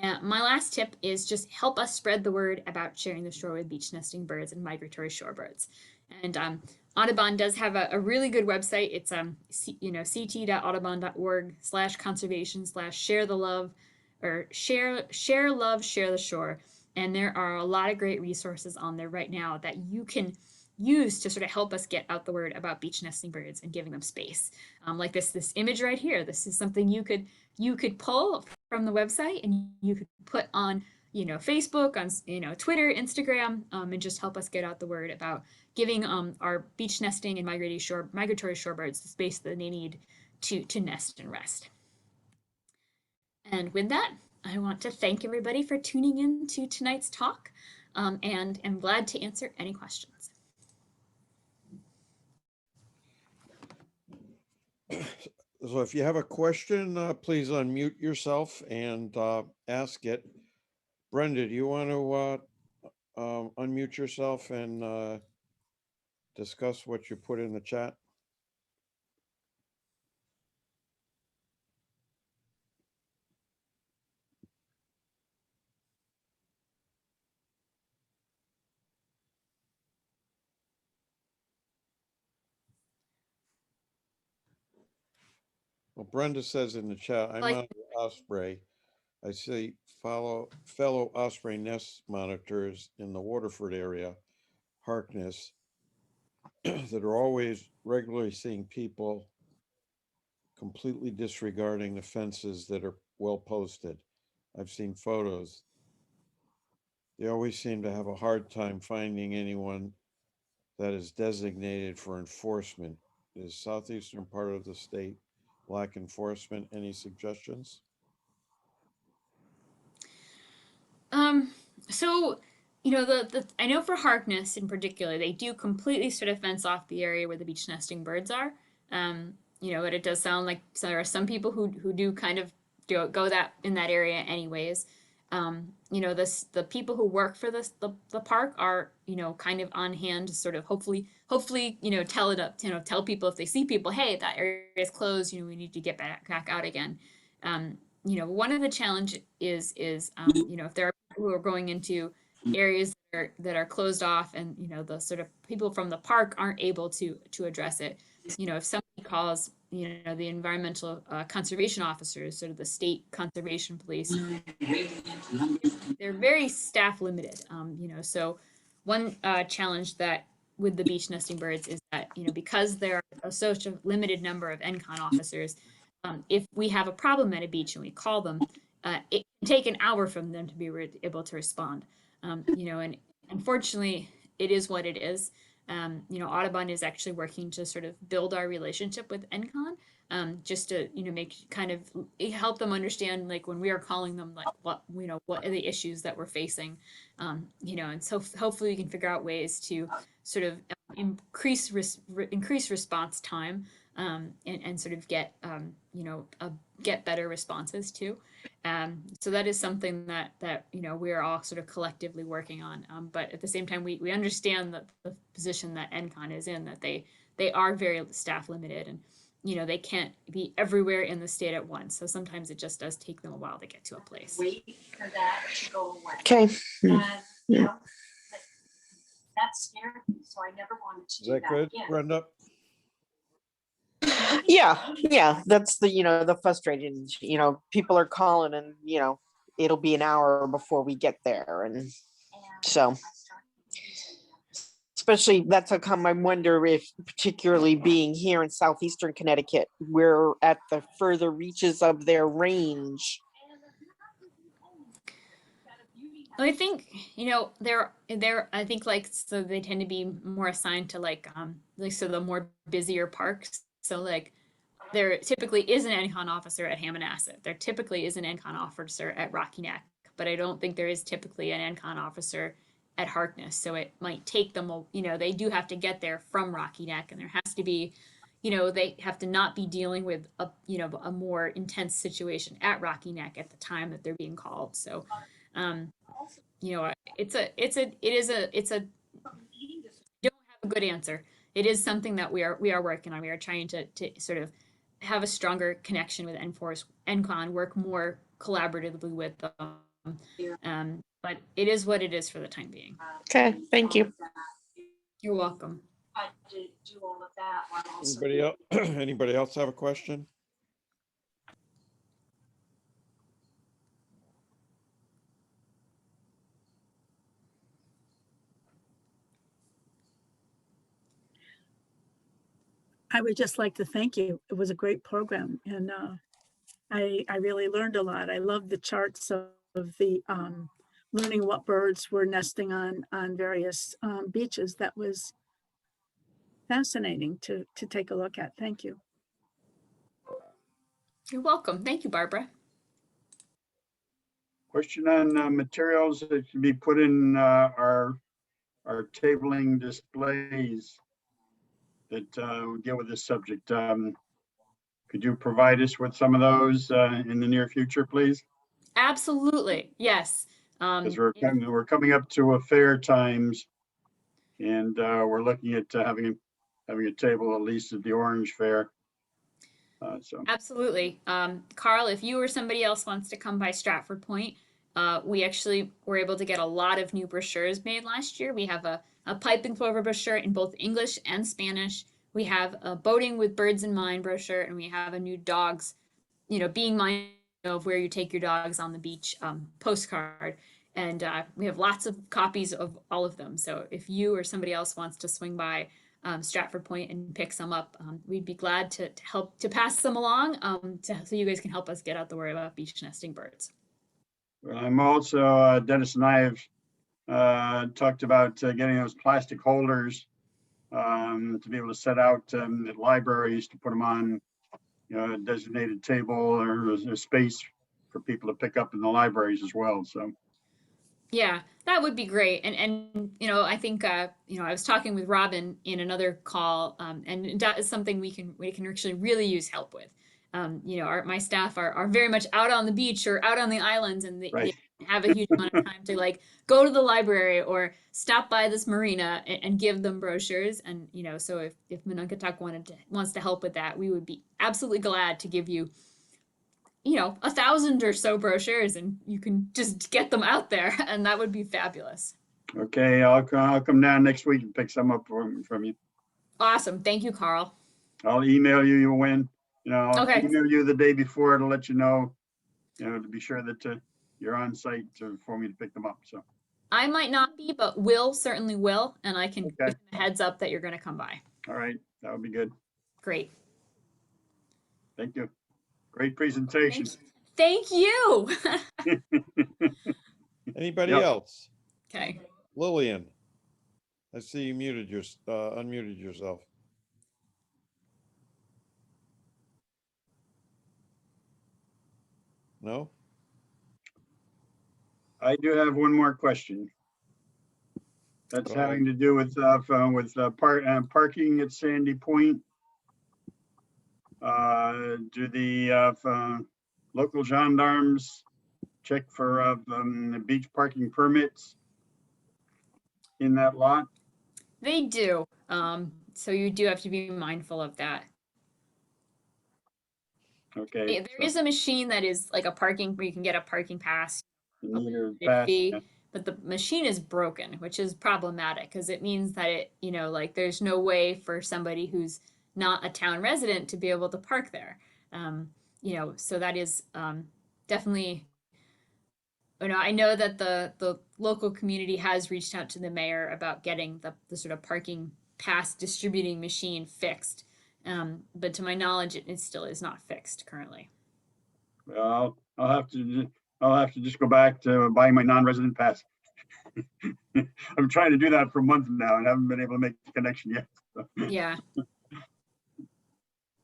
And my last tip is just help us spread the word about sharing the shore with beach nesting birds and migratory shorebirds. And Audubon does have a really good website. It's ct.audubon.org/conservation/share the love, or share love, share the shore. And there are a lot of great resources on there right now that you can use to sort of help us get out the word about beach nesting birds and giving them space. Like this image right here. This is something you could pull from the website and you could put on Facebook, on Twitter, Instagram, and just help us get out the word about giving our beach nesting and migratory shorebirds the space that they need to nest and rest. And with that, I want to thank everybody for tuning in to tonight's talk, and I'm glad to answer any questions. So if you have a question, please unmute yourself and ask it. Brenda, do you want to unmute yourself and discuss what you put in the chat? Well, Brenda says in the chat, I'm on Osprey. I see fellow Osprey nest monitors in the Waterford area, Harkness, that are always regularly seeing people completely disregarding the fences that are well posted. I've seen photos. They always seem to have a hard time finding anyone that is designated for enforcement. Is southeastern part of the state lack enforcement? Any suggestions? So, I know for Harkness in particular, they do completely sort of fence off the area where the beach nesting birds are. But it does sound like there are some people who do kind of go in that area anyways. you know, the people who work for the park are, you know, kind of on hand to sort of hopefully, you know, tell people if they see people, hey, that area is closed, you know, we need to get back out again. You know, one of the challenge is, you know, if there are people who are going into areas that are closed off and, you know, the sort of people from the park aren't able to address it. You know, if somebody calls, you know, the environmental conservation officers, sort of the state conservation police, they're very staff limited. You know, so one challenge that with the beach nesting birds is that, you know, because there are such a limited number of NCON officers, if we have a problem at a beach and we call them, it can take an hour for them to be able to respond. You know, and unfortunately, it is what it is. You know, Audubon is actually working to sort of build our relationship with NCON, just to, you know, make kind of help them understand, like when we are calling them, like what, you know, what are the issues that we're facing, you know, and so hopefully we can figure out ways to sort of increase response time, and sort of get, you know, get better responses too. So that is something that you know, we're all sort of collectively working on. But at the same time, we understand that the position that NCON is in, that they are very staff limited, and you know, they can't be everywhere in the state at once. So sometimes it just does take them a while to get to a place. Wait for that to go away. Okay. And, you know, but that scared me, so I never wanted to Is do that that good, again. Brenda? Yeah, that's the, you know, the frustrating, you know, people are calling and, you know, it'll be an hour before we get there. And And so, I started using them. especially that's how come I wonder if, particularly being here in southeastern Connecticut, we're at the further reaches of their range. I think, you know, they're I think, like, so they tend to be more assigned to like so the more busier parks. So like there typically is an NCON officer at Hammonasset. There typically is an NCON officer at Rocky Neck, but I don't think there is typically an NCON officer at Harkness. So it might take them, you know, they do have to get there from Rocky Neck, and there has to be, you know, they have to not be dealing with a, you know, a more intense situation at Rocky Neck at the time that they're being called. So, you know, it is a don't have a good answer. It is something that we are working on. We are trying to sort of have a stronger connection with NCON, work more collaboratively with them. But it is what it is for the time being. Okay, thank you. You're welcome. I did do all of that while also. Anybody else, anybody else have a question? I would just like to thank you. It was a great program, and I really learned a lot. I love the charts of the learning what birds were nesting on various beaches. That was fascinating to take a look at. Thank you. You're welcome. Thank you, Barbara. Question on materials that can be put in our tabling displays that deal with this subject. Could you provide us with some of those in the near future, please? Absolutely. Yes. Because we're coming up to a fair times, and we're looking at having a table at least at the Orange Fair. So Absolutely. Carl, if you or somebody else wants to come by Stratford Point, we actually were able to get a lot of new brochures made last year. We have a Piping Plover brochure in both English and Spanish. We have a Boating with Birds in Mind brochure, and we have a new dogs, you know, being mindful of where you take your dogs on the beach postcard. And we have lots of copies of all of them. So if you or somebody else wants to swing by Stratford Point and pick some up, we'd be glad to help to pass them along so you guys can help us get out the word about beach nesting birds. I'm also, Dennis and I have talked about getting those plastic holders to be able to set out at libraries to put them on, you know, a designated table or a space for people to pick up in the libraries as well. So. Yeah, that would be great. And you know, I think you know, I was talking with Robin in another call, and that is something we can actually really use help with. You know, my staff are very much out on the beach or out on the islands, and Right. have a huge amount of time to like go to the library or stop by this marina and give them brochures. And, you know, so if Monunketuk wants to help with that, we would be absolutely glad to give you, you know, 1,000 or so brochures, and you can just get them out there, and that would be fabulous. Okay, I'll come down next week and pick some up from you. Awesome. Thank you, Carl. I'll email you when, I'll Okay. email you the day before to let you know, to be sure that you're on site for me to pick them up. So, I might not be, but Will certainly will, and I can Okay. give him a heads up that you're going to come by. all right, that would be good. Great. Thank you. Great presentation. Thank you. Anybody Yep. else? Okay. Lillian, I see you unmuted yourself. No? I do have one more question. That's Go ahead. having to do with parking at Sandy Point. Do the local gendarmes check for the beach parking permits in that lot? They do. So you do have to be mindful of that. Okay. There is a machine that is like a parking where you can get a parking pass, You need a a pass, fee, yeah. but the machine is broken, which is problematic because it means that it, you know, like there's no way for somebody who's not a town resident to be able to park there. You know, so that is definitely, you know, I know that the local community has reached out to the mayor about getting the sort of parking pass distributing machine fixed. But to my knowledge, it still is not fixed currently. Well, I'll have to just go back to buying my non-resident pass. I'm trying to do that for a month now and haven't been able to make the connection yet. Yeah,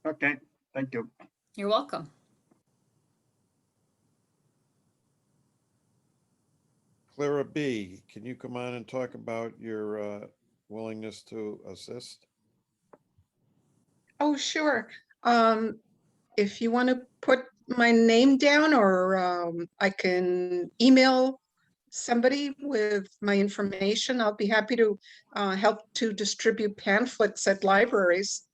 Okay, thank you. you're welcome. Clara B., can you come on and talk about your willingness to assist? Oh, sure. If you want to put my name down, or I can email somebody with my information, I'll be happy to help to distribute pamphlets at libraries.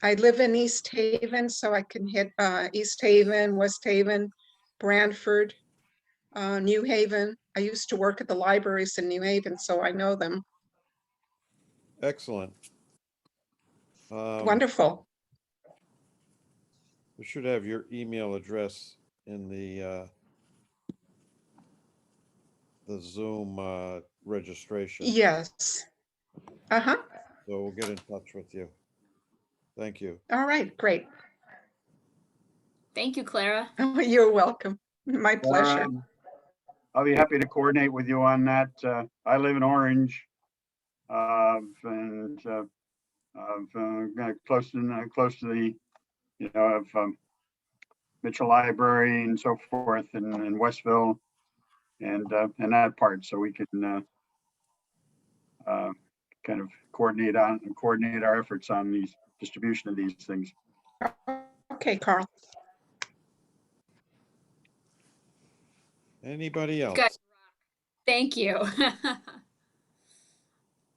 I live in East Haven, so I can hit East Haven, West Haven, Branford, New Haven. I used to work at the libraries in New Haven, so I know them. Excellent. Wonderful. We should have your email address in the Zoom registration. Yes. Uh-huh. So we'll get in touch with you. Thank you. All right, great. Thank you, Clara. Oh, you're welcome. My pleasure. I'll be happy to coordinate with you on that. I live in Orange, and close to the, of Mitchell Library and so forth, in Westville, and that part, so we can kind of coordinate our efforts on these distribution of these things. Okay, Carl. Anybody else? Good. Thank you.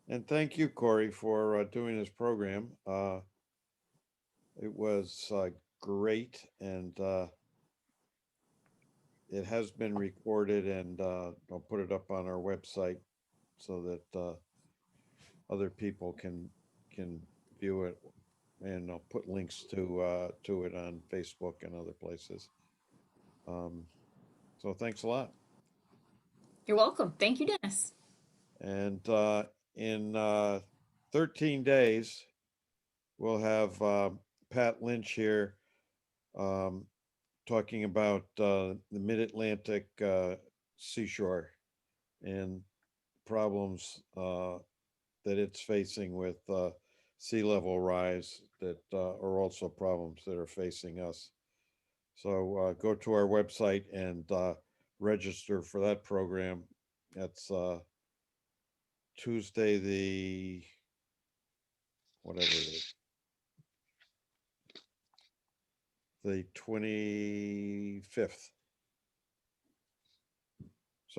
And thank you, Corrie, for doing this program. It was great, and it has been recorded, and I'll put it up on our website so that other people can view it, and I'll put links to it on Facebook and other places. So thanks a lot. You're welcome. Thank you, Dennis. And in 13 days, we'll have Pat Lynch here talking about the Mid-Atlantic seashore and problems that it's facing with sea level rise that are also problems that are facing us. So go to our website and register for that program. That's Tuesday, the whatever it is, the 25th.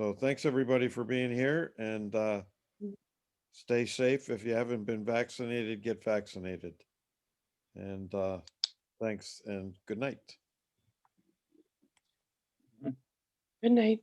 So thanks everybody for being here, and stay safe. If you haven't been vaccinated, get vaccinated. And thanks and good night. Good night.